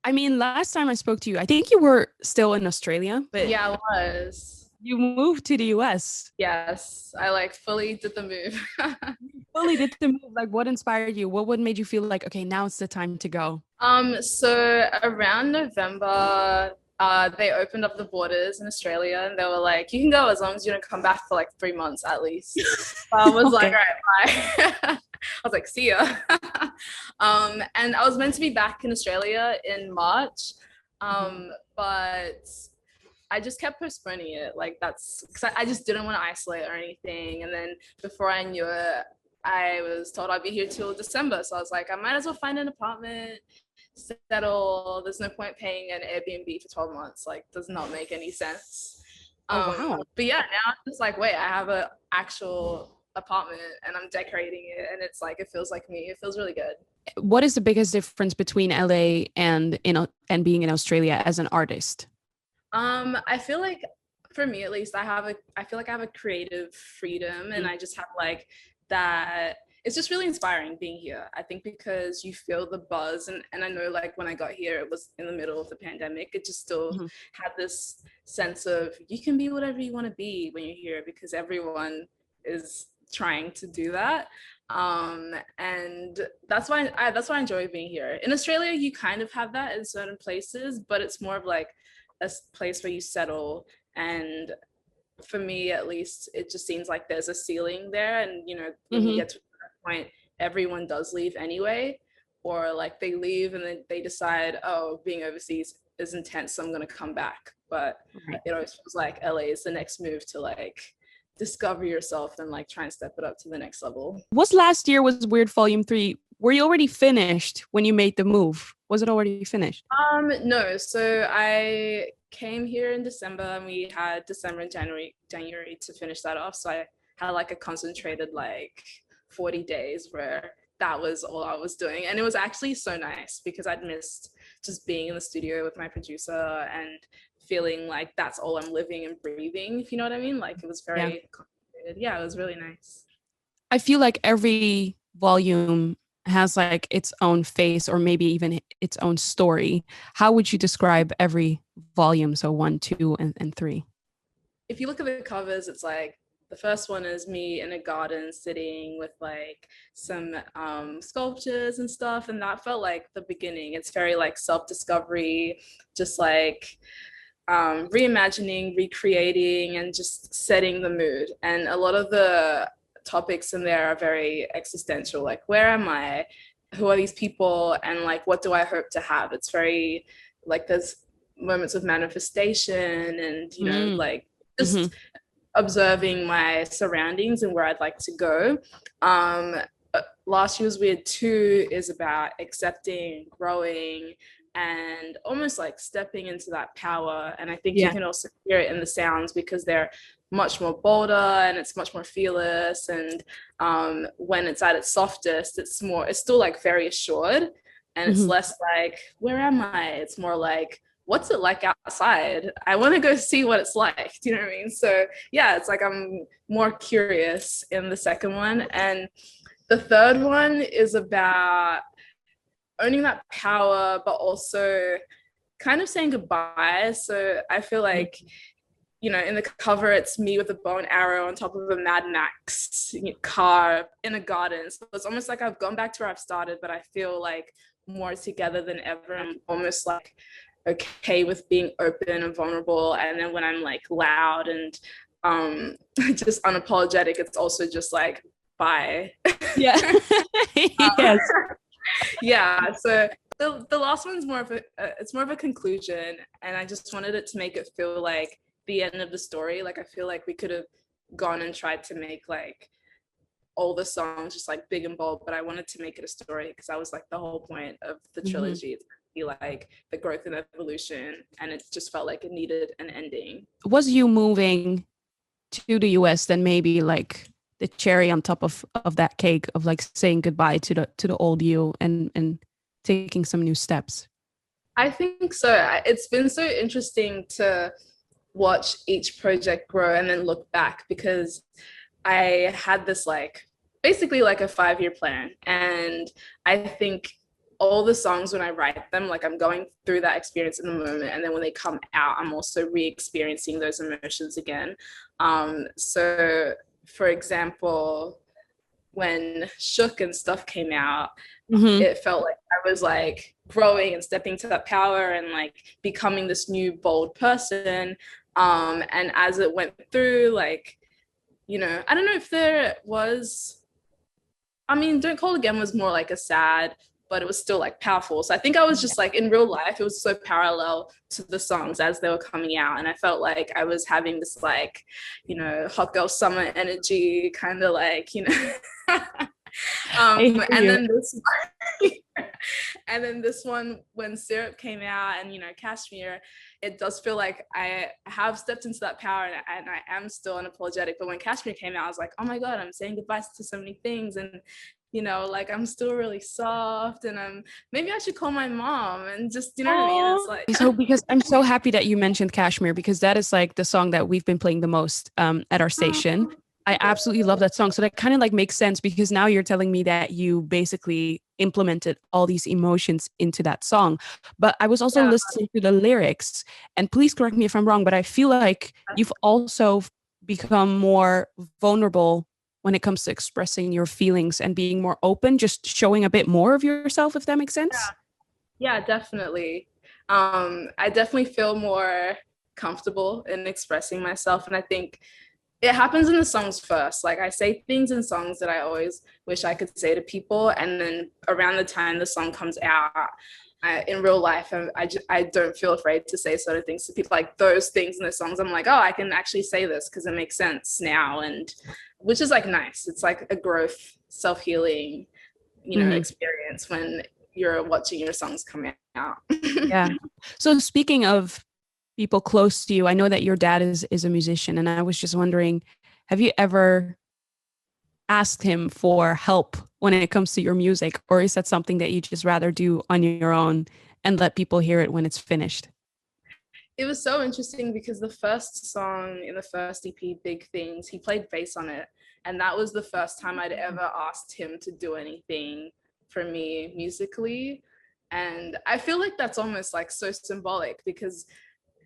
I mean, last time I spoke to you, I think you were still in Australia, but Yeah, I was. you moved to the US. Yes, I like fully did the move. Fully did the move. Like, what inspired you? What made you feel like, okay, now it's the time to go? So around November, they opened up the borders in Australia and they were like, you can go as long as you don't come back for like 3 months at least. So I was like, Okay. all right, bye. I was like, see ya. And I was meant to be back in Australia in March, Mhm. but I just kept postponing it. Like that's because I just didn't want to isolate or anything. And then before I knew it, I was told I'd be here till December. So I was like, I might as well find an apartment, settle. There's no point paying an Airbnb for 12 months. Like, does not make any sense. Oh, wow. But yeah, now it's just like, wait, I have an actual apartment and I'm decorating it, and it's like it feels like me. It feels really good. What is the biggest difference between LA and being in Australia as an artist? I feel like for me at least, I feel like I have a creative freedom and Mhm. I just have like that. It's just really inspiring being here. I think because you feel the buzz, and I know like when I got here, it was in the middle of the pandemic. It just still Mhm. had this sense of you can be whatever you want to be when you're here because everyone is trying to do that. And that's why I enjoy being here. In Australia, you kind of have that in certain places, but it's more of like a place where you settle. And for me at least, it just seems like there's a ceiling there, and when you Mhm. get to that point, everyone does leave anyway, or like they leave and then they decide, oh, being overseas is intense, so I'm going to come back. But Right. it always feels like LA is the next move to like discover yourself and like try and step it up to the next level. Was last year was Weird Volume 3? Were you already finished when you made the move? Was it already finished? No. So I came here in December and we had December and January to finish that off. So I had like a concentrated like 40 days where that was all I was doing. And it was actually so nice because I'd missed just being in the studio with my producer and feeling like that's all I'm living and breathing, if you know what I mean. Like it was Yeah. very concentrated. Yeah, it was really nice. I feel like every volume has like its own face or maybe even its own story. How would you describe every volume? So one, two, and three. If you look at the covers, it's like the first one is me in a garden sitting with like some sculptures and stuff, and that felt like the beginning. It's very like self-discovery, just like reimagining, recreating, and just setting the mood. And a lot of the topics in there are very existential, like where am I, who are these people, and like what do I hope to have. It's very like there's moments of manifestation and Mm. like Hmm. just observing my surroundings and where I'd like to go. Um, Last Year's Weird 2 is about accepting, growing, and almost like stepping into that power. And I think you Yeah. can also hear it in the sounds because they're much more bolder and it's much more fearless. And when it's at its softest, it's still like very assured, and it's Hmm. less like, where am I? It's more like, what's it like outside? I want to go see what it's like. Do you know what I mean? So yeah, it's like I'm more curious in the second one. And the third one is about owning that power, but also kind of saying goodbye. So I feel like, in the cover, it's me with a bow and arrow on top of a Mad Max car in a garden. So it's almost like I've gone back to where I've started, but I feel like more together than ever. I'm almost like okay with being open and vulnerable. And then when I'm like loud and just unapologetic, it's also just like bye. Yeah. Yes. Yeah, so the last one's more of a it's more of a conclusion, and I just wanted it to make it feel like the end of the story. Like I feel like we could have gone and tried to make like all the songs just like big and bold, but I wanted to make it a story because that was like the whole point of the Hmm. trilogy. It's be like the growth and evolution, and it just felt like it needed an ending. Was you moving to the US then maybe like the cherry on top of that cake of like saying goodbye to the old you and taking some new steps? I think so. It's been so interesting to watch each project grow and then look back because I had this like basically like a 5-year plan. And I think all the songs when I write them, like I'm going through that experience in the moment, and then when they come out, I'm also re-experiencing those emotions again. So for example, when Shook and stuff came out, Mm-hmm. it felt like I was like growing and stepping to that power and like becoming this new bold person. And as it went through, like, I don't know if there was, I mean, Don't Call Again was more like a sad, but it was still like powerful. So I think I was just like in real life, it was so parallel to the songs as they were coming out. And I felt like I was having this like, hot girl summer energy, kind of like, I hear and you. then this and then this one when Syrup came out and Kashmir, it does feel like I have stepped into that power, and I am still unapologetic. But when Kashmir came out, I was like, oh my god, I'm saying goodbye to so many things, and like I'm still really soft, and maybe I should call my mom and just what I mean. It's Oh, like so because I'm so happy that you mentioned Kashmir because that is like the song that we've been playing the most at our station. I absolutely love that song. So that kind of like makes sense because now you're telling me that you basically implemented all these emotions into that song. But I was also yeah, listening to the lyrics, and please correct me if I'm wrong, but I feel like you've also become more vulnerable when it comes to expressing your feelings and being more open, just showing a bit more of yourself, if that makes sense. yeah, definitely. I definitely feel more comfortable in expressing myself, and I think it happens in the songs first. Like I say things in songs that I always wish I could say to people, and then around the time the song comes out, in real life, I don't feel afraid to say sort of things to people, like those things in the songs. I'm like, oh, I can actually say this because it makes sense now, and which is like nice. It's like a growth, self-healing, Mm-hmm. experience when you're watching your songs come out. Yeah. So speaking of people close to you, I know that your dad is a musician, and I was just wondering, have you ever asked him for help when it comes to your music, or is that something that you just rather do on your own and let people hear it when it's finished? It was so interesting because the first song in the first EP, Big Things, he played bass on it. And that was the first time I'd ever asked him to do anything for me musically. And I feel like that's almost like so symbolic because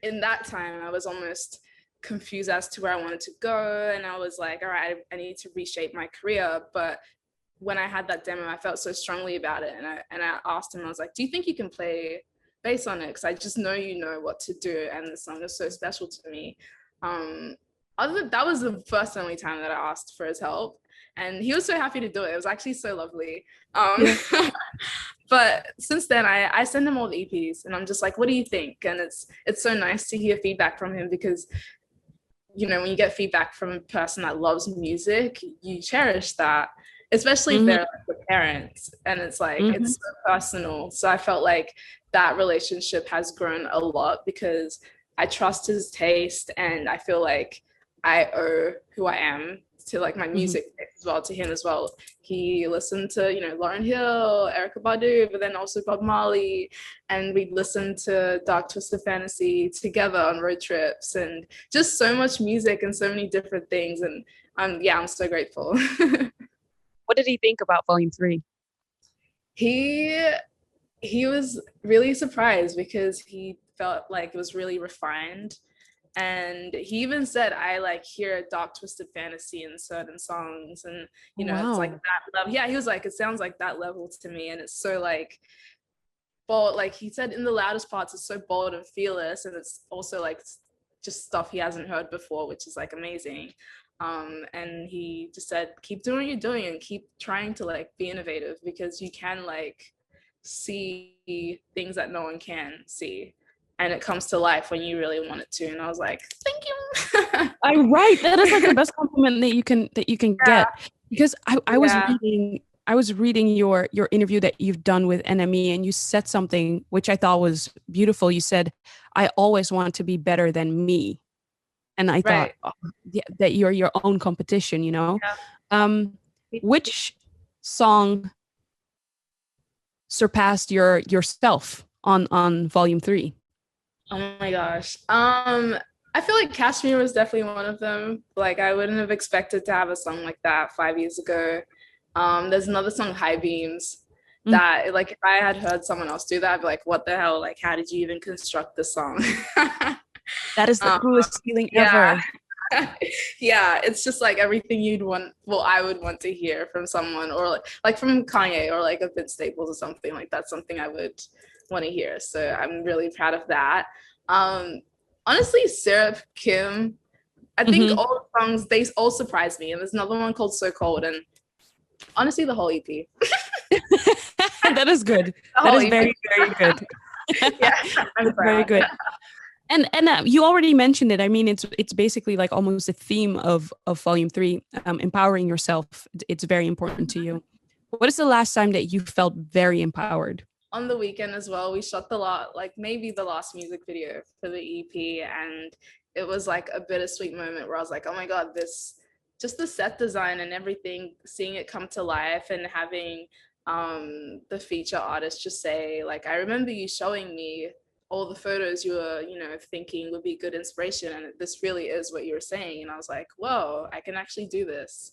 in that time I was almost confused as to where I wanted to go. And I was like, all right, I need to reshape my career. But when I had that demo, I felt so strongly about it. And I asked him, I was like, do you think you can play bass on it? Because I just know you know what to do. And the song is so special to me. Um, that was the first and only time that I asked for his help. And he was so happy to do it. It was actually so lovely. Yeah. But since then, I send him all the EPs and I'm just like, what do you think? And it's so nice to hear feedback from him because when you get feedback from a person that loves music, you cherish that, especially if Mm-hmm. they're like the parents, and it's like Mm-hmm. it's so personal. So I felt like that relationship has grown a lot because I trust his taste, and I feel like I owe who I am to like my Mm-hmm. music as well to him as well. He listened to Lauryn Hill, Erykah Badu, but then also Bob Marley, and we'd listen to Dark Twisted Fantasy together on road trips, and just so much music and so many different things. And yeah, I'm so grateful. What did he think about Volume 3? he he was really surprised because he felt like it was really refined. And he even said, I like hear a dark twisted fantasy in certain songs, and Oh, it's like wow. that level. Yeah, he was like, it sounds like that level to me, and it's so like bold. Like he said, in the loudest parts, it's so bold and fearless, and it's also like just stuff he hasn't heard before, which is like amazing. And he just said, keep doing what you're doing and keep trying to like be innovative because you can like see things that no one can see, and it comes to life when you really want it to. And I was like, thank you. I right. That is like the best compliment that you can Yeah, get because yeah, I was reading your interview that you've done with NME, and you said something which I thought was beautiful. You said, "I always want to be better than me," and I thought right. yeah, that you're your own competition. Yeah. Um, which song surpassed yourself on Volume 3? Oh my gosh. I feel like Kashmir was definitely one of them. Like I wouldn't have expected to have a song like that 5 years ago. There's another song, High Beams. Mm. that like if I had heard someone else do that, I'd be like, what the hell? Like, how did you even construct this song? That is the um, coolest feeling yeah. ever. Yeah, it's just like everything you'd want, well, I would want to hear from someone, or like from Kanye or like a Vince Staples or something. Like that's something I would want to hear. So I'm really proud of that. Honestly, Syrup, Kim, I think Hmm. all the songs, they all surprised me. And there's another one called So Cold, and honestly, the whole EP. That is good. The That whole is EP. very, very good. Yeah, I'm That's very proud. good. And you already mentioned it. I mean, it's basically like almost a theme of volume three, empowering yourself. It's very important to you. What is the last time that you felt very empowered? On the weekend as well, we shot the lot, like maybe the last music video for the EP, and it was like a bittersweet moment where I was like, oh my god, this, just the set design and everything, seeing it come to life, and having the feature artist just say like, I remember you showing me all the photos you were, you know, thinking would be good inspiration, and this really is what you were saying. And I was like, whoa, I can actually do this.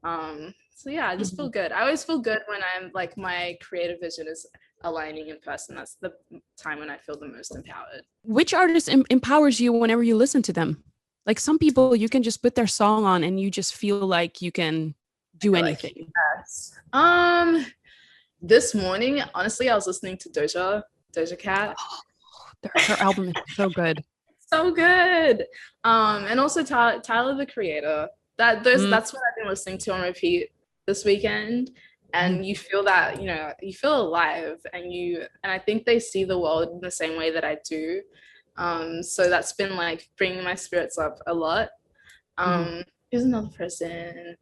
So yeah, I just feel Mhm. good. I always feel good when I'm like, my creative vision is aligning in person. That's the time when I feel the most empowered. Which artist empowers you whenever you listen to them? Like some people, you can just put their song on and you just feel like you can I do feel like anything. yes. This morning, honestly, I was listening to Doja Cat. Her album is so good. So good. And also Tyler the Creator. Mm-hmm. That's what I've been listening to on repeat this weekend. And you feel that, you know, you feel alive, and I think they see the world in the same way that I do. So that's been like bringing my spirits up a lot. Mm-hmm. Here's another person.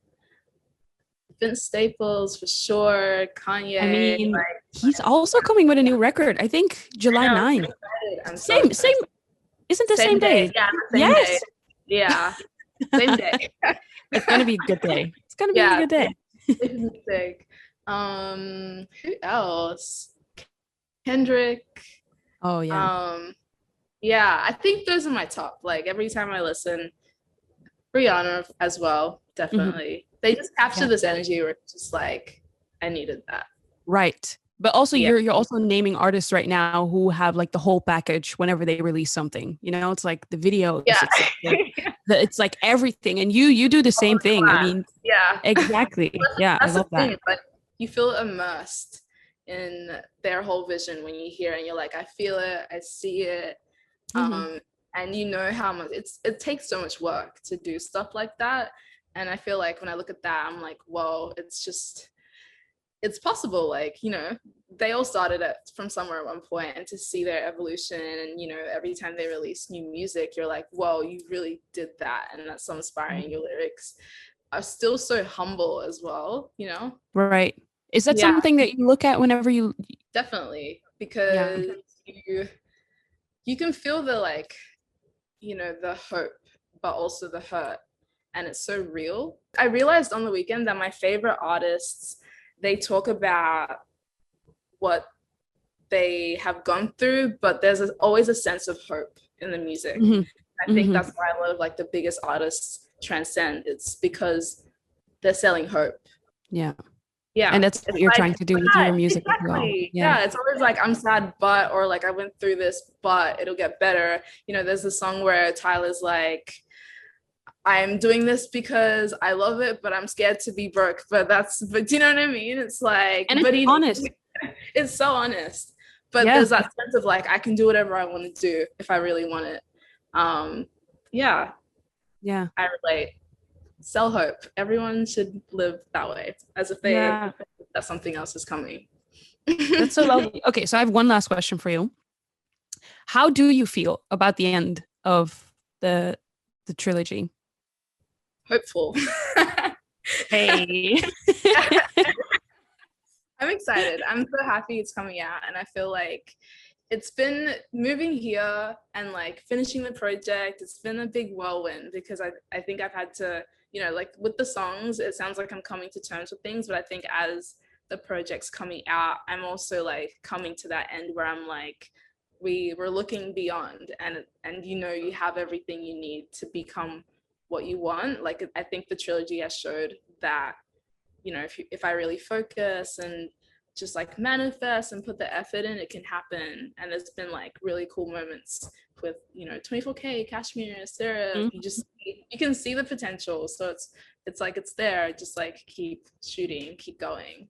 Vince Staples for sure, I Kanye. mean, Like, he's also coming with a new record. I think I July know, I'm so 9th. excited. I'm so Same, excited. isn't the Same same day. day? Yeah, the same day. Yes. Yeah, same day. It's gonna be a good day. It's gonna be a Yeah, good day. this music. Who else? Kendrick. Oh yeah. Um, yeah, I think those are my top. Like every time I listen, Rihanna as well, Mhm. definitely. They just capture Yeah. this energy where it's just like, I needed that. Right. But also Yeah. you're also naming artists right now who have like the whole package whenever they release something. You know, it's like the videos, Yeah. it's like it's like everything. And you do the same thing. I mean, Yeah. exactly. Yeah, I That's the love that. thing. Like you feel immersed in their whole vision when you hear it, and you're like, I feel it, I see it. Hmm. Um, and you know how much it takes so much work to do stuff like that. And I feel like when I look at that, I'm like, whoa, it's possible. Like, you know, they all started it from somewhere at one point, and to see their evolution, and you know, every time they release new music, you're like, whoa, you really did that, and that's so inspiring. Your lyrics are still so humble as well, you know. Right. Is that Yeah, something that you look at whenever you, definitely, yeah. because you can feel the like, you know, the hope, but also the hurt, and it's so real. I realized on the weekend that my favorite artists, they talk about what they have gone through, but there's always a sense of hope in the music. Hmm. I think Hmm. that's why a lot of like the biggest artists transcend. It's because they're selling hope. Yeah. And Yeah, that's it's what you're like, trying to do with your music as well. exactly. Yeah. Yeah, it's always like, I'm sad, but, or like, I went through this, but it'll get better. You know, there's a song where Tyler's like, I'm doing this because I love it, but I'm scared to be broke. But do you know what I mean? It's like, And it's but honest. it's so honest. But Yeah. there's that sense of like, I can do whatever I want to do if I really want it. Um, yeah, Yeah. I relate. Sell hope. Everyone should live that way, as if they Yeah. that something else is coming. That's so lovely. Okay, so I have one last question for you. How do you feel about the end of the trilogy? Hopeful. Hey. I'm excited. I'm so happy it's coming out, and I feel like it's been moving here and like finishing the project. It's been a big whirlwind because I think I've had to, you know, like with the songs, it sounds like I'm coming to terms with things, but I think as the project's coming out, I'm also like coming to that end where I'm like, we're looking beyond, and you know, you have everything you need to become what you want. Like I think the trilogy has showed that, you know, if I really focus and just like manifest and put the effort in, it can happen. And there's been like really cool moments with, you know, 24K, Kashmir, Sarah. Mhm. You can see the potential. So it's like it's there. Just like keep shooting, keep going.